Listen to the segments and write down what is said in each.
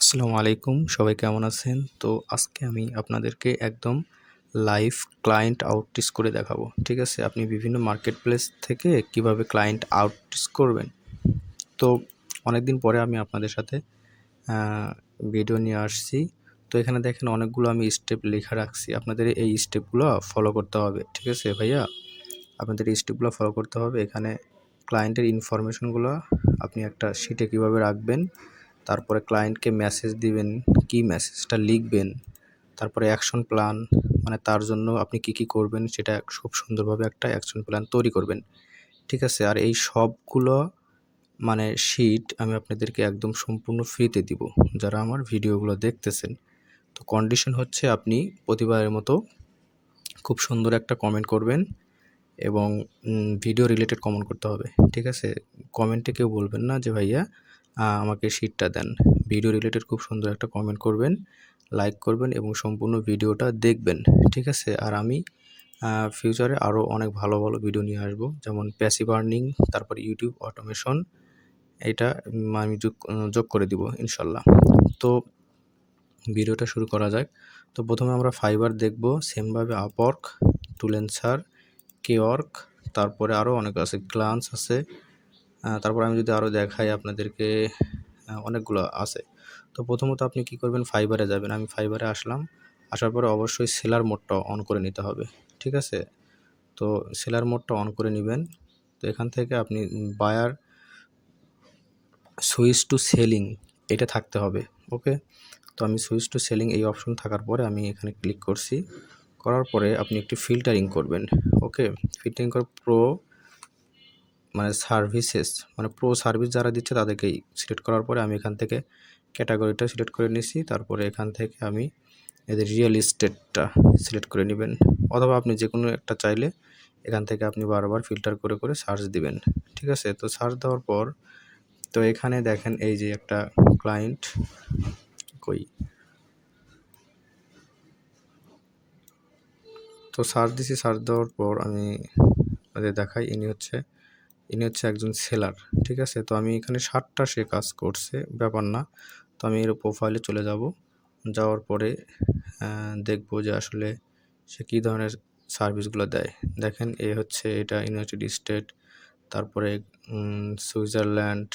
আসসালামু আলাইকুম, সবাই কেমন আছেন? তো আজকে আমি আপনাদেরকে একদম লাইভ ক্লায়েন্ট আউটরিচ করে দেখাবো। ঠিক আছে? আপনি বিভিন্ন মার্কেট প্লেস থেকে কিভাবে ক্লায়েন্ট আউটরিচ করবেন। তো অনেকদিন পরে আমি আপনাদের সাথে আ ভিডিও নিয়ে আসছি। তো এখানে দেখেন অনেকগুলো আমি স্টেপ লেখা রাখছি। আপনাদের এই স্টেপগুলো ফলো করতে হবে। ঠিক আছে ভাইয়া? আপনাদের এই স্টেপগুলো ফলো করতে হবে। এখানে ক্লায়েন্টের ইনফরমেশনগুলো আপনি একটা শিটে কিভাবে রাখবেন, তারপরে ক্লায়েন্টকে মেসেজ দিবেন, কি মেসেজটা লিখবেন, তারপরে অ্যাকশন প্ল্যান মানে তার জন্য আপনি কি করবেন সেটা খুব সুন্দরভাবে একটা অ্যাকশন প্ল্যান তৈরি করবেন। ঠিক আছে? আর এই সবগুলো মানে শিট আমি আপনাদেরকে একদম সম্পূর্ণ ফ্রিতে দিব, যারা আমার ভিডিওগুলো দেখতেছেন। তো কন্ডিশন হচ্ছে আপনি প্রতিবারের মতো খুব সুন্দর একটা কমেন্ট করবেন এবং ভিডিও রিলেটেড কমেন্ট করতে হবে। ঠিক আছে? কমেন্টে কেউ বলবেন না যে ভাইয়া আমাকে শিটটা দেন। ভিডিও রিলেটেড খুব সুন্দর একটা কমেন্ট করবেন, লাইক করবেন এবং সম্পূর্ণ ভিডিওটা দেখবেন। ঠিক আছে? আর আমি ফিউচারে আরও অনেক ভালো ভিডিও নিয়ে আসবো। যেমন প্যাসিভ আর্নিং, তারপর ইউটিউব অটোমেশন, এটা আমি যোগ করে দিব ইনশাল্লাহ। তো ভিডিওটা শুরু করা যাক। তো প্রথমে আমরা ফাইবার দেখব, সেমভাবে আপওয়ার্ক, টুলেন্সার, কেওয়ার্ক, তারপরে আরও অনেক আছে, গ্লান্স আছে। তারপর আমি যদি আরও দেখাই আপনাদেরকে, অনেকগুলো আছে। তো প্রথমত আপনি কি করবেন, ফাইবারে যাবেন। আমি ফাইবারে আসলাম। আসার পরে অবশ্যই সেলার মোডটা অন করে নিতে হবে। ঠিক আছে? তো সেলার মোডটা অন করে নেবেন। তো এখান থেকে আপনি বায়ার সুইচ টু সেলিং এটা থাকতে হবে। ওকে? তো আমি সুইচ টু সেলিং এই অপশন থাকার পরে আমি এখানে ক্লিক করছি। করার পরে আপনি একটু ফিল্টারিং করবেন। ওকে? ফিল্টারিং করে প্রো সার্ভিস যারা দিচ্ছে তাদেরকেই সিলেক্ট করার পরে আমি এখান থেকে ক্যাটাগরিটা সিলেক্ট করে নিছি। তারপরে এখান থেকে আমি এদের রিয়েল এস্টেটটা সিলেক্ট করে নেবেন, অথবা আপনি যে কোনো একটা চাইলে এখান থেকে আপনি বারবার ফিল্টার করে সার্চ দিবেন। ঠিক আছে? তো সার্চ দেওয়ার পর তো এখানে দেখেন এই যে একটা ক্লায়েন্ট তো সার্চ দিছি। সার্চ দেওয়ার পর আমি দেখাই, ইনি হচ্ছে একজন সেলার। ঠিক আছে? তো আমি এখানে 7টা সে কাজ করছে, ব্যাপার না। তো আমি এর প্রোফাইলে চলে যাব। যাওয়ার পরে দেখব যে আসলে সে কী ধরনের সার্ভিসগুলো দেয়। দেখেন এটা ইউনাইটেড স্টেট, তারপরে সুইজারল্যান্ড,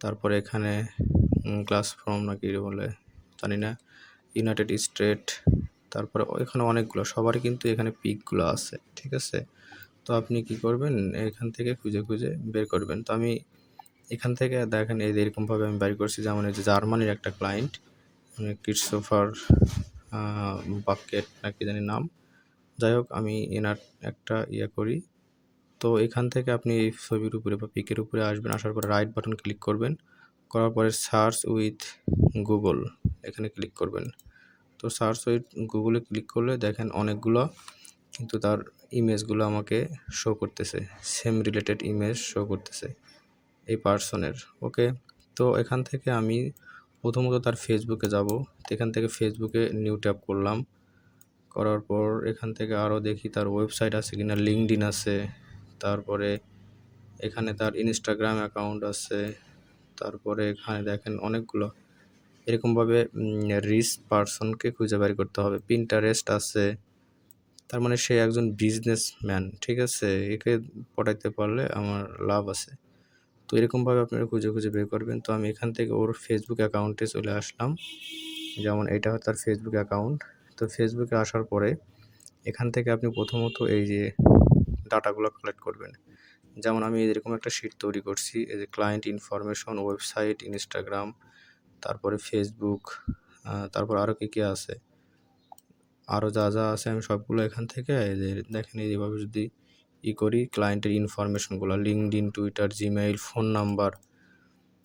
তারপরে এখানে গ্লাস ফ্রম নাকি বলে জানি না, ইউনাইটেড স্টেট, তারপরে এখানে অনেকগুলো, সবারই কিন্তু এখানে পিকগুলো আছে। ঠিক আছে? তো আপনি কি করবেন, এখান থেকে খুঁজে বের করবেন। তো আমি এখান থেকে দেখেন এই এরকমভাবে আমি বের করছি। যেমন এই যে জার্মানির একটা ক্লায়েন্ট, ক্রিস্টোফার বাকেট নাকি জানি নাম। যাই হোক, আমি এনার একটা করি। তো এখান থেকে আপনি এই ছবির উপরে বা পিকের উপরে আসবেন। আসার পরে রাইট বাটন ক্লিক করবেন। করার পরে সার্চ উইথ গুগল এখানে ক্লিক করবেন। তো সার্চ উইথ গুগলে ক্লিক করলে দেখেন অনেকগুলো কিন্তু তার ইমেজগুলো আমাকে শো করতেছে, সেম রিলেটেড ইমেজ শো করতেছে এই পার্সনের। ওকে? তো এখান থেকে আমি প্রথমত তার ফেসবুকে যাব। তো এখান থেকে ফেসবুকে নিউ ট্যাব করলাম। করার পর এখান থেকে আরও দেখি তার ওয়েবসাইট আছে কিনা, লিঙ্কডইন আছে, তারপরে এখানে তার ইনস্টাগ্রাম অ্যাকাউন্ট আছে, তারপরে এখানে দেখেন অনেকগুলো এরকমভাবে রিচ পার্সনকে খুঁজে বের করতে হবে। পিন্টারেস্ট আছে, তার মানে সে একজন বিজনেসম্যান। ঠিক আছে? একে পটাইতে পারলে আমার লাভ আছে। তো এরকমভাবে আপনারা খুঁজে বের করবেন। তো আমি এখান থেকে ওর ফেসবুক অ্যাকাউন্টে চলে আসলাম। যেমন এটা তার ফেসবুক অ্যাকাউন্ট। তো ফেসবুকে আসার পরে এখান থেকে আপনি প্রথমত এই যে ডাটাগুলো কালেক্ট করবেন। যেমন আমি এরকম একটা শিট তৈরি করছি। এই যে ক্লায়েন্ট ইনফরমেশন, ওয়েবসাইট, ইনস্টাগ্রাম, তারপরে ফেসবুক, তারপর আরও কী আছে, আরও যা আছে আমি সবগুলো এখান থেকে এই যে দেখেন এইভাবে যদি করি, ক্লায়েন্টের ইনফরমেশনগুলো LinkedIn, Twitter, Gmail, phone number.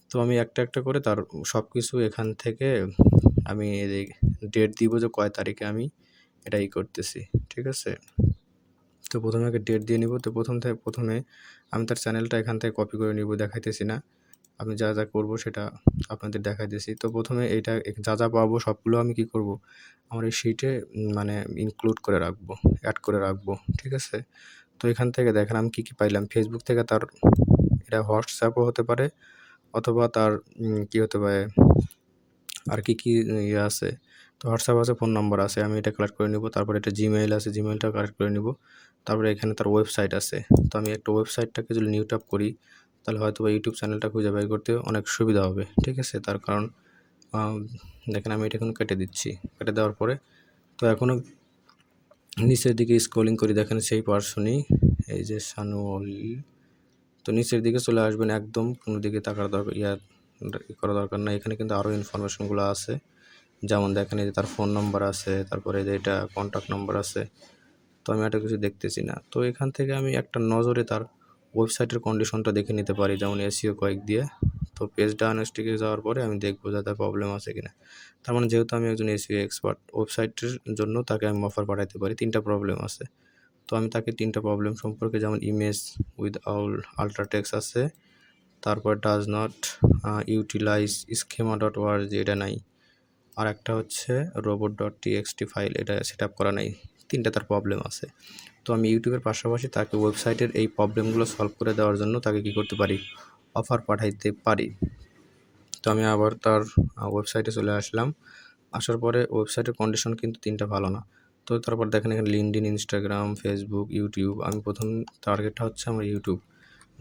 তো আমি একটা করে তার সব কিছু এখান থেকে আমি ডেট দিব যে কয় তারিখে আমি এটা করতেছি। ঠিক আছে? তো প্রথমে আগে ডেট দিয়ে নিব। তো প্রথমে আমি তার চ্যানেলটা এখান থেকে কপি করে নিব, দেখাইতেছি না। আমি যা করব সেটা আপনাদের দেখাইতেছি। তো প্রথমে এইটা যা পাবো সবগুলো আমি কি করব, আমার এই শিটে মানে ইনক্লুড করে রাখবো, অ্যাড করে রাখবো। ঠিক আছে? তো এখান থেকে দেখেন আমি কি পাইলাম। ফেসবুক থেকে তার এটা হোয়াটসঅ্যাপও হতে পারে, অথবা তার কি হতে পারে, আর কি কি ইয়ে আছে। তো হোয়াটসঅ্যাপ আছে, ফোন নাম্বার আছে, আমি এটা কালেক্ট করে নিব। তারপরে এটা জিমেইল আছে, জিমেইলটা কালেক্ট করে নিব। তারপরে এখানে তার ওয়েবসাইট আছে। তো আমি একটা ওয়েবসাইটটাকে যদি নিউ ট্যাপ করি তাহলে হয়তো বা ইউটিউব চ্যানেলটা খুঁজে বের করতে অনেক সুবিধা হবে, ঠিক আছে। তার কারণ দেখেন আমি এটা এখন কেটে দিচ্ছি। কেটে দেওয়ার পরে তো এখনও নিচের দিকে স্ক্রলিং করি, দেখেন সেই পার্সনই, এই যে সানুয়াল। তো নিচের দিকে চলে আসবেন, একদম কোনো দিকে তাকার দরকার করা দরকার নাই। এখানে কিন্তু আরও ইনফরমেশনগুলো আছে, যেমন দেখেন এই যে তার ফোন নাম্বার আছে, তারপরে যে এটা কন্ট্যাক্ট নাম্বার আছে। তো আমি এটা কিছু দেখতেছি না। তো এখান থেকে আমি একটা নজরে তার ওয়েবসাইটের কন্ডিশনটা দেখে নিতে পারি, যেমন এসইও কয়েক দিয়ে। তো পেজ ডায়াগনস্টিকে যাওয়ার পরে আমি দেখবো যে তার প্রবলেম আছে কিনা। তার মানে যেহেতু আমি একজন এসইও এক্সপার্ট, ওয়েবসাইটের জন্য তাকে আমি অফার পাঠাতে পারি। 3টা প্রবলেম আছে। তো আমি তাকে 3টা প্রবলেম সম্পর্কে, যেমন ইমেজ উইথ আল্ট্রা টেক্সট আছে, তারপর does not utilize schema dot org, এটা নাই। আর একটা হচ্ছে রোবট ডট টিএক্সটি ফাইল, এটা সেট আপ করা নাই। 3টা তার প্রবলেম আছে। তো আমি ইউটিউবের পাশাপাশি তাকে ওয়েবসাইটের এই প্রবলেমগুলো সলভ করে দেওয়ার জন্য তাকে কী করতে পারি, অফার পাঠাইতে পারি। তো আমি আবার তার ওয়েবসাইটে চলে আসলাম। আসার পরে ওয়েবসাইটের কন্ডিশন কিন্তু 3টা ভালো না। তো তারপর দেখেন এখানে লিঙ্কডইন, ইনস্টাগ্রাম, ফেসবুক, ইউটিউব। আমি প্রথম টার্গেটটা হচ্ছে আমার ইউটিউব,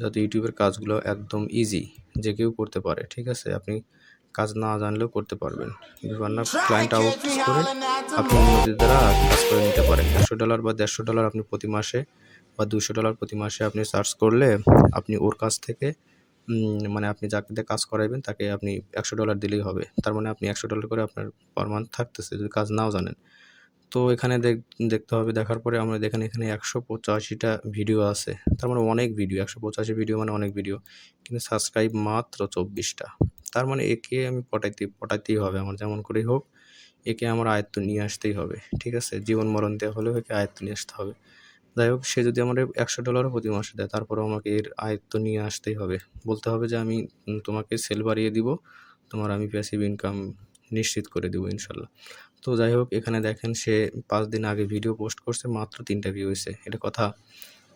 যাতে ইউটিউবের কাজগুলো একদম ইজি, যে কেউ করতে পারে, ঠিক আছে। আপনি কাজ না জানলেও করতে পারবেন। বিভিন্ন ক্লায়েন্ট আউটসোর্স করে আপনি অন্যদের দ্বারা কাজ করে নিতে পারেন। $100 বা $150 আপনি প্রতি মাসে বা $200 প্রতি মাসে আপনি চার্জ করলে আপনি ওর কাছ থেকে মানে আপনি যাকে দিয়ে কাজ করাইবেন তাকে আপনি $100 দিলেই হবে। তার মানে আপনি $100 করে আপনার পার মান্থ থাকতেছে, যদি কাজ নাও জানেন। তো এখানে দেখতে হবে, দেখার পরে আমরা দেখেন এখানে 185টা ভিডিও আছে। তার মানে অনেক ভিডিও, 185 ভিডিও মানে অনেক ভিডিও। কিন্তু সাবস্ক্রাইব মাত্র 24টা। তার মানে একে আমি পটাইতেই হবে আমার, যেমন করেই হোক একে আমার আয়ত্ত নিয়ে আসতেই হবে, ঠিক আছে। জীবন মরণ দেওয়া হলেও একে আয়ত্ত নিয়ে আসতে হবে। যাই হোক, সে যদি আমার $100 প্রতি মাসে দেয়, তারপরেও আমাকে এর আয়ত্ত নিয়ে আসতেই হবে। বলতে হবে যে আমি তোমাকে সেল বাড়িয়ে দিব, তোমার আমি প্যাসিভ ইনকাম নিশ্চিত করে দেবো ইনশাল্লাহ। তো যাই হোক, এখানে দেখেন সে 5 দিন আগে ভিডিও পোস্ট করছে, মাত্র 3টা ভিউ হয়েছে, এটা কথা।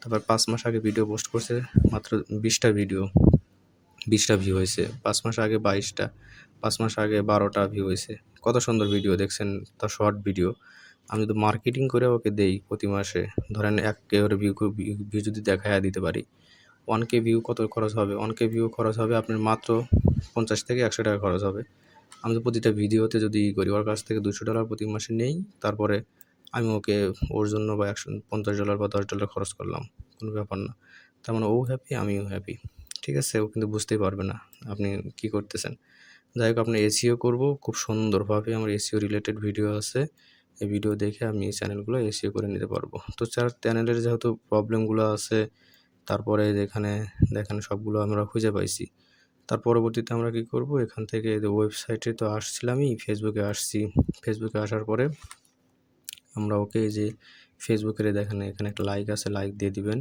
তারপর 5 মাস আগে ভিডিও পোস্ট করছে, মাত্র 20টা ভিডিও, 20টা ভিউ হয়েছে। 5 মাস আগে 22টা, 5 মাস আগে 12টা ভিউ হয়েছে। কত সুন্দর ভিডিও দেখছেন, তার শর্ট ভিডিও। আমি যদি মার্কেটিং করে ওকে দেই প্রতি মাসে, ধরেন 1K করে ভিউ যদি দেখায়া দিতে পারি, 1K ভিউ কত খরচ হবে? 1K ভিউ খরচ হবে আপনার মাত্র 50 থেকে 100 টাকা খরচ হবে। আমি তো প্রতিটা ভিডিওতে যদি করি, ওর কাছ থেকে $200 প্রতি মাসে নেই, তারপরে আমি ওকে ওর জন্য বা $50 বা $10 খরচ করলাম, কোনো ব্যাপার না। তার মানে ও হ্যাপি, আমিও হ্যাপি, ঠিক আছে। ও কিন্তু বুঝতেই পারবে না আপনি কী করতেছেন। যাই হোক, আপনি এসইও করবো খুব সুন্দরভাবে, আমার এসইও রিলেটেড ভিডিও আছে। এই ভিডিও দেখে আমি এই চ্যানেলগুলো এসইও করে নিতে পারবো। তো চ্যানেলের যেহেতু প্রবলেমগুলো আছে, তারপরে যেখানে দেখেন সবগুলো আমরা খুঁজে পাইছি। তার পরবর্তীতে আমরা কী করব, এখান থেকে ওয়েবসাইটে তো আসছিলামই, ফেসবুকে আসছি। ফেসবুকে আসার পরে আমরা ওকে এই যে ফেসবুকের দেখেন এখানে একটা লাইক আছে, লাইক দিয়ে দিবেন।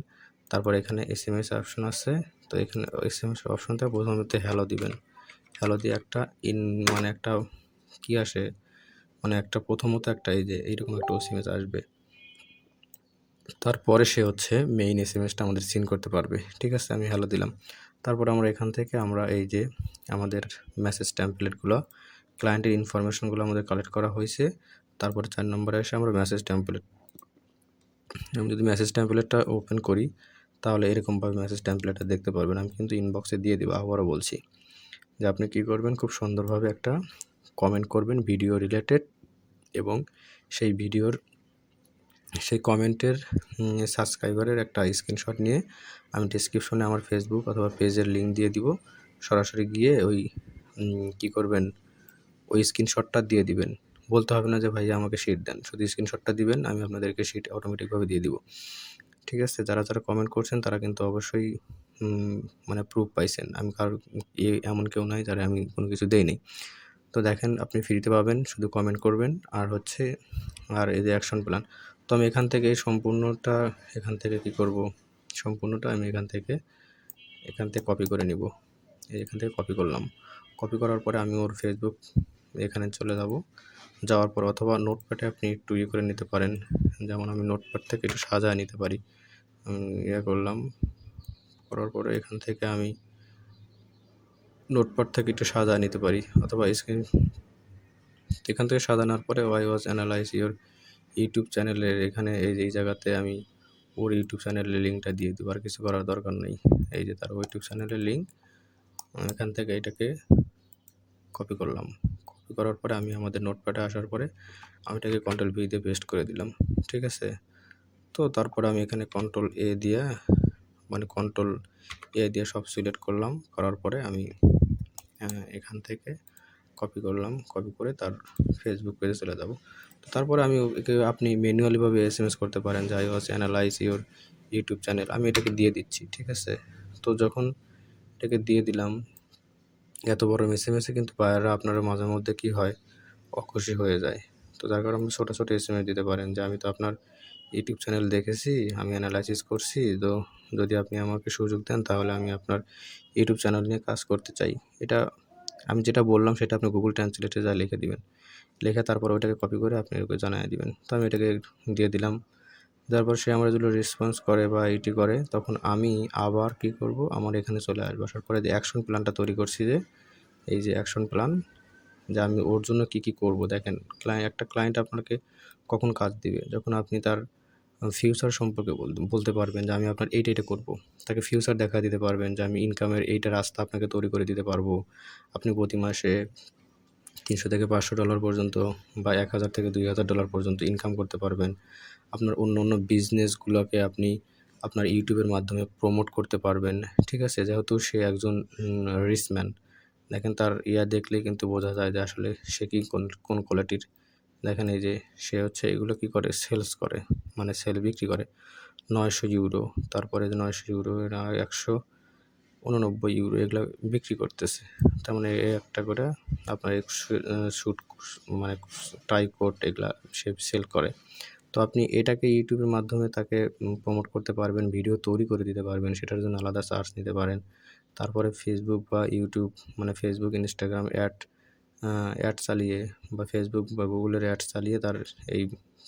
তারপর এখানে এসএমএস অপশন আছে। তো এখানে এসএমএস অপশনটা প্রথমত হ্যালো দিবেন। হ্যালো দিয়ে একটা মানে একটা কি আসে, মানে একটা প্রথমত একটা এই যে এইরকম একটা এসএমএস আসবে। তারপরে সে হচ্ছে মেইন এসএমএসটা আমাদের সিন করতে পারবে, ঠিক আছে। আমি হ্যালো দিলাম। তারপর আমরা এখান থেকে আমরা এই যে আমাদের মেসেজ টেমপ্লেটগুলো, ক্লায়েন্টের ইনফরমেশনগুলো আমাদের কালেক্ট করা হয়েছে। তারপরে 4 নম্বরে এসে আমরা মেসেজ টেমপ্লেট, আমি যদি মেসেজ টেমপ্লেটটা ওপেন করি তাহলে এরকমভাবে মেসেজ টেমপ্লেটটা দেখতে পারবেন। আমি কিন্তু ইনবক্সে দিয়ে দেবো, আবারও বলছি যে আপনি কী করবেন, খুব সুন্দরভাবে একটা কমেন্ট করবেন ভিডিও রিলেটেড, এবং সেই কমেন্টের সাবস্ক্রাইবারের একটা স্ক্রিনশট নিয়ে আমি ডেসক্রিপশনে আমার ফেসবুক অথবা পেজের লিঙ্ক দিয়ে দিব। সরাসরি গিয়ে ওই কী করবেন, ওই স্ক্রিনশটটা দিয়ে দিবেন। বলতে হবে না যে ভাইয়া আমাকে শিট দেন, শুধু স্ক্রিনশটটা দিবেন, আমি আপনাদেরকে শিট অটোমেটিকভাবে দিয়ে দিব, ঠিক আছে। যারা কমেন্ট করছেন তারা কিন্তু অবশ্যই মানে প্রুফ পাইছেন। আমি কারোর এমন কেউ নাই যারা আমি কোনো কিছু দেইনি। তো দেখেন আপনি ফ্রিতে পাবেন, শুধু কমেন্ট করবেন আর হচ্ছে আর এই যে অ্যাকশন প্ল্যান। তো আমি এখান থেকে সম্পূর্ণটা কী করব, সম্পূর্ণটা আমি এখান থেকে কপি করে নিব। এখান থেকে কপি করলাম। কপি করার পরে আমি ওর ফেসবুক এখানে চলে যাব। যাওয়ার পর অথবা নোটপ্যাডে আপনি একটু করে নিতে পারেন, যেমন আমি নোটপ্যাড থেকে একটু সাজায় নিতে পারি। করলাম, করার পরে এখান থেকে আমি নোটপ্যাড থেকে একটু সাজায় নিতে পারি, অথবা তো এখান থেকে সাজানোর পরে why was analyse your YouTube চ্যানেলের এখানে এই জায়গাতে আমি ওর ইউটিউব চ্যানেলের লিঙ্কটা দিয়ে দেবো, আর কিছু করার দরকার নেই। এই যে তার ইউটিউব চ্যানেলের লিঙ্ক, এখান থেকে এটাকে কপি করলাম। কপি করার পরে আমি আমাদের নোটপ্যাডে আসার পরে আমি এটাকে কন্ট্রোল ভি দিয়ে পেস্ট করে দিলাম, ঠিক আছে। তো তারপরে আমি এখানে কন্ট্রোল এ দিয়ে সব সিলেক্ট করলাম, করার পরে আমি এখান থেকে কপি করলাম, কপি করে তার ফেসবুক পেজে চলে যাব। তো তারপরে আমি আপনি ম্যানুয়ালিভাবে এসএমএস করতে পারেন যে I was analyse your YouTube channel, আমি এটাকে দিয়ে দিচ্ছি, ঠিক আছে। তো যখন এটাকে দিয়ে দিলাম, এত বড় এসএমএসে কিন্তু বায়াররা আপনার মাঝে মধ্যে কী হয়, অখুশি হয়ে যায়। তো যার কারণে আপনি ছোটো ছোটো এসএমএস দিতে পারেন যে আমি তো আপনার ইউটিউব চ্যানেল দেখেছি, আমি অ্যানালাইসিস করছি, তো যদি আপনি আমাকে সুযোগ দেন তাহলে আমি আপনার ইউটিউব চ্যানেল নিয়ে কাজ করতে চাই। এটা আমি যেটা বললাম সেটা আপনি গুগল ট্রান্সলেটে যা লিখে দিবেন, লিখে তারপর ওইটাকে কপি করে আপনি ওকে জানিয়ে দিবেন। তো আমি এটাকে দিয়ে দিলাম, তারপর সে আমার যদি রেসপন্স করে বা এটি করে, তখন আমি আবার কী করব, আমার এখানে চলে আসবো। আসার পরে যে অ্যাকশন প্ল্যানটা তৈরি করছি, যে এই যে অ্যাকশন প্ল্যান, যে আমি ওর জন্য কী কী করব। দেখেন, একটা ক্লায়েন্ট আপনাকে কখন কাজ দিবে, যখন আপনি তার ফিউচার সম্পর্কে বলতে পারবেন যে আমি আপনার এইটা করবো, তাকে ফিউচার দেখা দিতে পারবেন যে আমি ইনকামের এইটা রাস্তা আপনাকে তৈরি করে দিতে পারবো। আপনি প্রতি মাসে $300 থেকে $500 পর্যন্ত বা $1000 থেকে $2000 পর্যন্ত ইনকাম করতে পারবেন। আপনার অন্য অন্য বিজনেসগুলোকে আপনি আপনার ইউটিউবের মাধ্যমে প্রমোট করতে পারবেন, ঠিক আছে। যেহেতু সে একজন রিচ ম্যান, দেখেন তার দেখলেই কিন্তু বোঝা যায় যে আসলে সে কি কোন কোয়ালিটির। দেখেন এই যে সে হচ্ছে এগুলো কী করে, সেলস করে, মানে বিক্রি করে। €900, তারপরে যে €900 এরা €189 এগুলো বিক্রি করতেছে। তার মানে একটা করে আপনার শ্যুট, মানে টাই কোট এগুলা সে সেল করে। তো আপনি এটাকে ইউটিউবের মাধ্যমে তাকে প্রমোট করতে পারবেন, ভিডিও তৈরি করে দিতে পারবেন, সেটার জন্য আলাদা চার্জ নিতে পারেন। তারপরে ফেসবুক বা ইউটিউব, মানে ফেসবুক, ইনস্টাগ্রাম অ্যাড চালিয়ে বা ফেসবুক বা গুগলের অ্যাড চালিয়ে তার এই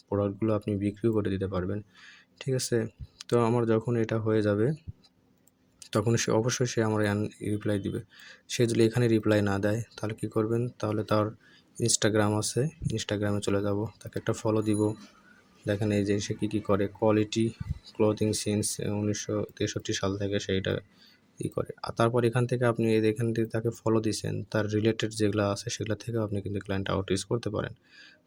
প্রোডাক্টগুলো আপনি বিক্রিও করে দিতে পারবেন, ঠিক আছে। তো আমার যখন এটা হয়ে যাবে, তখন অবশ্যই সে আমার রিপ্লাই দিবে। সে যদি এখানে রিপ্লাই না দেয় তাহলে কী করবেন, তাহলে তার ইনস্টাগ্রাম আছে, ইনস্টাগ্রামে চলে যাব, তাকে একটা ফলো দিব। দেখেন এই যে সে কী করে, কোয়ালিটি ক্লোথিং সিন্স 1963 সাল থেকে সেইটা করে। আর তারপর এখান থেকে আপনি এখান থেকে তাকে ফলো দিয়েছেন, তার রিলেটেড যেগুলো আছে সেগুলো থেকে আপনি কিন্তু ক্লায়েন্ট আউটরিচ করতে পারেন।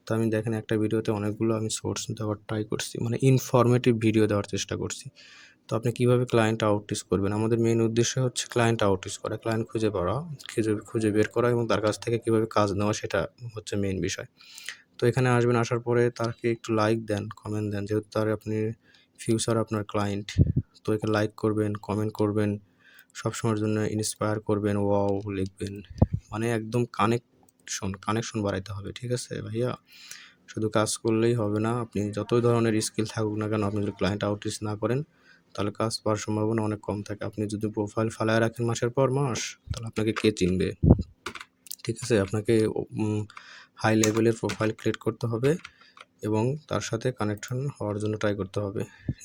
তো আমি দেখেন একটা ভিডিওতে অনেকগুলো আমি সোর্স দেওয়ার ট্রাই করছি, মানে ইনফরমেটিভ ভিডিও দেওয়ার চেষ্টা করছি। তো আপনি কীভাবে ক্লায়েন্ট আউটরিচ করবেন, আমাদের মেইন উদ্দেশ্য হচ্ছে ক্লায়েন্ট আউটরিচ করা, ক্লায়েন্ট খুঁজে বের করা এবং তার কাছ থেকে কীভাবে কাজ নেওয়া, সেটা হচ্ছে মেইন বিষয়। তো এখানে আসবেন, আসার পরে তাকে একটু লাইক দেন, কমেন্ট দেন, যেহেতু তার আপনি ফিউচার আপনার ক্লায়েন্ট। তো একে লাইক করবেন, কমেন্ট করবেন, সবসময়ের জন্য ইন্সপায়ার করবেন, ওয়াও লিখবেন, মানে একদম কানেকশন বাড়াইতে হবে, ঠিক আছে ভাইয়া। শুধু কাজ করলেই হবে না, আপনি যতই ধরনের স্কিল থাকুক না কেন, আপনি যদি ক্লায়েন্ট আউটরিচ না করেন তাহলে কাজ পাওয়ার সম্ভাবনা অনেক কম থাকে। আপনি যদি প্রোফাইল ফালায় রাখেন মাসের পর মাস, তাহলে আপনাকে কে চিনবে, ঠিক আছে। আপনাকে হাই লেভেলের প্রোফাইল ক্রিয়েট করতে হবে এবং তার সাথে কানেকশন হওয়ার জন্য ট্রাই করতে হবে।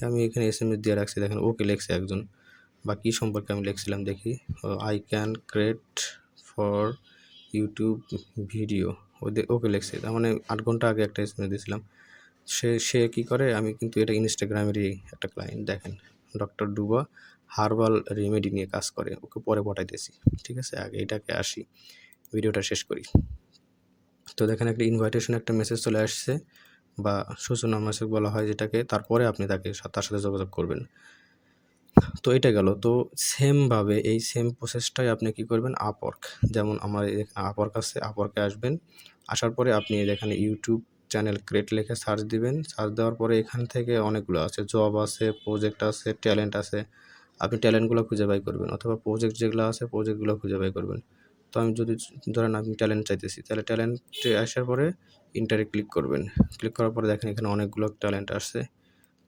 আমি এখানে এসএমএস দিয়ে রাখছি, দেখেন ওকে লেখছে একজন, বা কী সম্পর্কে আমি লিখছিলাম দেখি, I can create for YouTube video, okay লিখছি। তার মানে 8 ঘন্টা আগে একটা এসএমএস দিয়েছিলাম। সে কী করে, আমি কিন্তু এটা ইনস্টাগ্রামেরই একটা ক্লায়েন্ট, দেখেন ডক্টর ডুবা হার্বাল রেমেডি নিয়ে কাজ করে, ওকে পরে পাঠাইতেছি, ঠিক আছে। আগে এটাকে আসি, ভিডিওটা শেষ করি। তো দেখেন একটা ইনভাইটেশন একটা মেসেজ চলে আসছে, বা সূচনা মেসেজ বলা হয় যেটাকে, তারপরে আপনি তার সাথে যোগাযোগ করবেন। তো এটা গেল। তো সেমভাবে এই সেম প্রসেসটাই আপনি কী করবেন, আপওয়ার্ক, যেমন আমার আপওয়ার্ক আছে, আপওয়ার্কে আসবেন। আসার পরে আপনি এখানে ইউটিউব চ্যানেল ক্রিয়েট লিখে সার্চ দিবেন। সার্চ দেওয়ার পরে এখান থেকে অনেকগুলো আছে, জব আছে, প্রজেক্ট আছে, ট্যালেন্ট আছে। আপনি ট্যালেন্টগুলো খুঁজে বাই করবেন, অথবা প্রজেক্ট যেগুলো আছে প্রজেক্টগুলো খুঁজে বাই করবেন। তো আমি যদি ধরেন আমি ট্যালেন্ট চাইতেছি, তাহলে ট্যালেন্টে আসার পরে ইন্টারে ক্লিক করবেন। ক্লিক করার পরে দেখেন এখানে অনেকগুলো ট্যালেন্ট আসছে।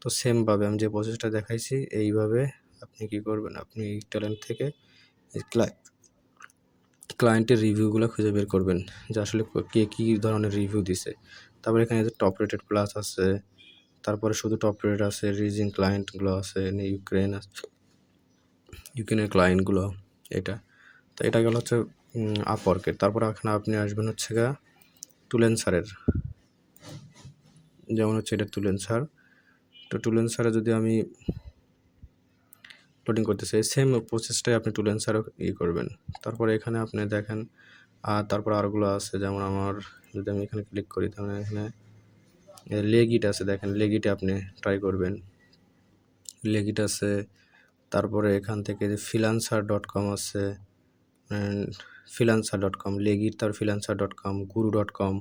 তো সেমভাবে আমি যে প্রসেসটা দেখাইছি এইভাবে আপনি কী করবেন, আপনি এই ট্যালেন্ট থেকে ক্লায়েন্টের রিভিউগুলো খুঁজে বের করবেন যে আসলে কে কী ধরনের রিভিউ দিছে। তারপরে এখানে যে টপ রেটেড প্লাস আছে, তারপরে শুধু টপ রেটেড আছে, রিজিং ক্লায়েন্টগুলো আছে, ইউক্রেনের ক্লায়েন্টগুলো, এটা। তো এটা গেল হচ্ছে আপওয়ার্কের। তারপরে এখানে আপনি আসবেন হচ্ছে টুলেন্সারের, যেমন হচ্ছে এটা টুলেন্সার। তো টুলেন্সারে যদি আমি লোডিং করতে চাই, সেম প্রসেসটাই আপনি টুলেন্সারও করবেন। তারপরে এখানে আপনি দেখেন, তারপর আরগুলো আছে, যেমন আমার যদি আমি এখানে ক্লিক করি তাহলে এখানে লেগিট আছে, দেখেন লেগিটে আপনি ট্রাই করবেন, লেগিট আছে। তারপরে এখান থেকে যে freelancer.com আছে, freelancer.com, লেগিট, তার freelancer.com, guru.com,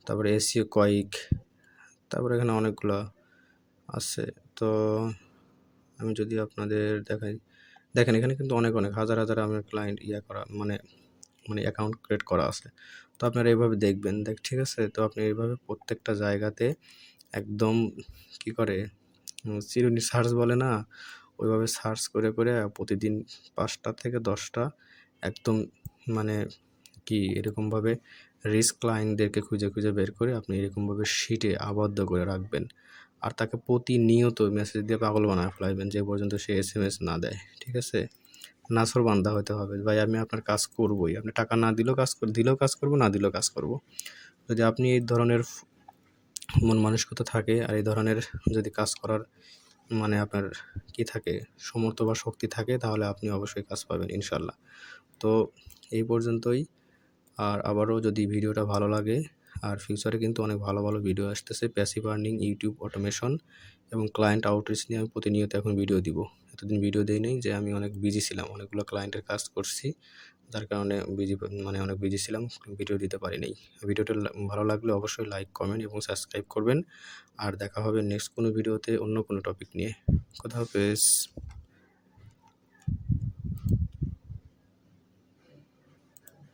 তারপরে এসইও কুইক, তারপরে এখানে অনেকগুলো আছে। তো আমি যদি আপনাদের দেখাই, দেখেন এখানে কিন্তু অনেক হাজার হাজার আমার ক্লায়েন্ট করা মানে অ্যাকাউন্ট ক্রিয়েট করা আছে। তো আপনারা এইভাবে দেখবেন, ঠিক আছে? তো আপনি এইভাবে প্রত্যেকটা জায়গাতে একদম কী করে চিরুনি সার্চ বলে না, ওইভাবে সার্চ করে করে প্রতিদিন 5টা থেকে 10টা একদম মানে কি এরকমভাবে রিস্ক ক্লায়েন্টদেরকে খুঁজে খুঁজে বের করে আপনি এরকমভাবে শিটে আবদ্ধ করে রাখবেন, আর তাকে প্রতিনিয়ত মেসেজ দিয়ে পাগল বানায় ফেলাইবেন যে পর্যন্ত সে SMS না দেয়, ঠিক আছে? নাছোড়বান্দা হতে হবে, ভাই আমি আপনার কাজ করবই, আপনি টাকা না দিলেও দিলেও কাজ করব, না দিলেও কাজ করব। যদি আপনি এই ধরনের মন মানসিকতা থাকে আর এই ধরনের যদি কাজ করার আপনার কি থাকে, সামর্থ্য বা শক্তি থাকে, তাহলে আপনি অবশ্যই কাজ পাবেন ইনশাল্লাহ। তো এই পর্যন্তই। আর আবারও যদি ভিডিওটা ভালো লাগে, আর ফিউচারে কিন্তু অনেক ভালো ভালো ভিডিও আসতেছে, প্যাসিভ আর্নিং, ইউটিউব অটোমেশন এবং ক্লায়েন্ট আউটরিচ নিয়ে আমি প্রতিনিয়ত এখন ভিডিও দিব। এতদিন ভিডিও দেই নাই, যে আমি অনেক বিজি ছিলাম, অনেকগুলো ক্লায়েন্টের কাজ করছি, যার কারণে অনেক বিজি ছিলাম, ভিডিও দিতে পারি নাই। ভিডিওটা ভালো লাগলে অবশ্যই লাইক, কমেন্ট এবং সাবস্ক্রাইব করবেন। আর দেখা হবে নেক্সট কোনো ভিডিওতে অন্য কোনো টপিক নিয়ে। খোদা হাফেজ।